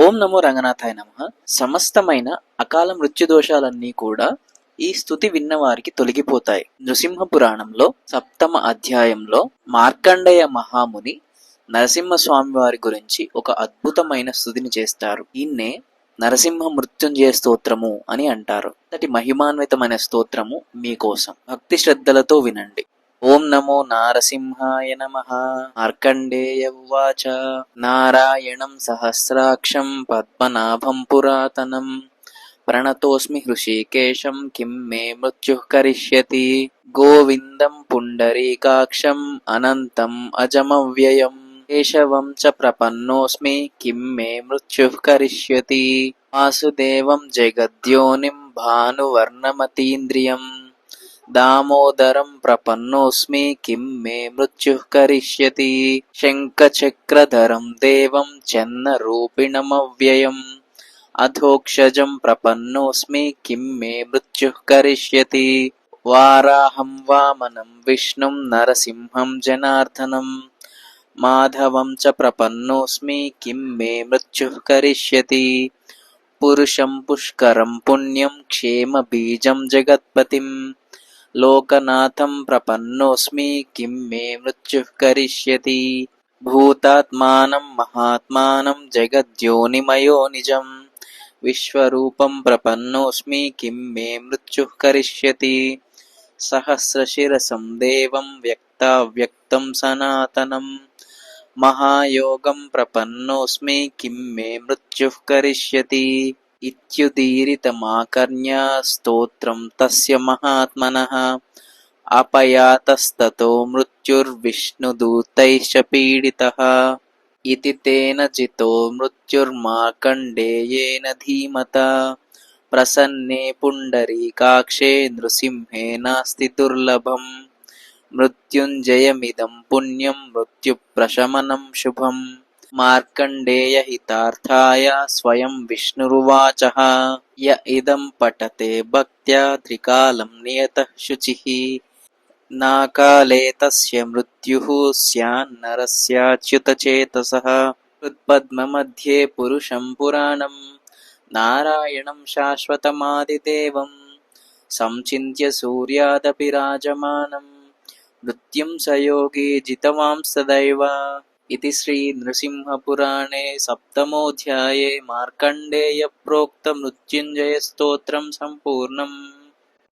ఓం నమో రంగనాథాయ నమః. సమస్తమైన అకాల మృత్యుదోషాలన్నీ కూడా ఈ స్తుతి విన్న వారికి తొలగిపోతాయి. నృసింహ పురాణంలో 7వ అధ్యాయంలో మార్కండేయ మహాముని నరసింహస్వామి వారి గురించి ఒక అద్భుతమైన స్తుతిని చేస్తారు. ఈయన్నే నరసింహ మృత్యుంజయ స్తోత్రము అని అంటారు. అంతటి మహిమాన్వితమైన స్తోత్రము మీకోసం భక్తి శ్రద్ధలతో వినండి. ఓం నమో నారసింహాయ నమః. మార్కండేయ ఉవాచ నారాయణం సహస్రాక్షం పద్మనాభం పురాతనం ప్రణతోస్మి హృషీకేశం కిం మే మృత్యుః కరిష్యతి. గోవిందం పుండరీకాక్షం అనంతం అజమవ్యయం కేశవం చ ప్రపన్నోస్మి కిం మే మృత్యుః కరిష్యతి. వాసుదేవం జగద్యోనిం భానువర్ణమతీంద్రియం దామోదరం ప్రపన్నోస్మి కిం మే మృత్యుః కరిష్యతి. శంఖచక్రధరం దేవం చన్నరూపిణమవ్యయం అధోక్షజం ప్రపన్నోస్మి కిం మే మృత్యుః కరిష్యతి. వారాహం వామనం విష్ణుం నరసింహం జనార్దనం మాధవం చ ప్రపన్నోస్మి కిం మే మృత్యుః కరిష్యతి. పురుషం పుష్కరం పుణ్యం క్షేమ బీజం జగత్పతిం లోకనాథం ప్రపన్నోస్మి కిం మే మృత్యుః కరిష్యతి. భూతాత్మానం మహాత్మానం జగద్యోనిమయో నిజం విశ్వరూపం ప్రపన్నోస్మి కిం మే మృత్యుః కరిష్యతి. సహస్రశిరసం దేవం వ్యక్తావ్యక్తం సనాతనం మహాయోగం ప్రపన్నోస్మి కిం మే మృత్యుః కరిష్యతి. ఇత్యుదీరితమాకర్ణ్య స్తోత్రం తస్య మహాత్మనః అపయాతస్తతో మృత్యుర్విష్ణుదూతైశ్చ పీడితః. ఇతి తేన జితో మృత్యుర్మార్కండేయేన ధీమతా ప్రసన్నే పుండరీకాక్షే నృసింహే నాస్తి దుర్లభం. మృత్యుంజయమిదం పుణ్యం మృత్యుప్రశమనం శుభం. మార్కండేయ హితార్థాయ స్వయం విష్ణురువాచః య ఇదం పఠతే భక్త్యా త్రికాలం నియతః శుచిః నాకాలే తస్య మృత్యుః స్యాన్నరస్యాచ్యుతచేతసః. హృత్పద్మमध्ये పురుషం పురాణం నారాయణం శాశ్వతమాదిదేవం సంచింత్య సూర్యాదపి రాజమానం మృత్యుం సయోగి జితవాంస్తదైవ. इति श्री नृसिंहपुराणे 7मोऽध्याये मार्कण्डेय प्रोक्त मृत्युञ्जय स्तोत्रं सम्पूर्णम्.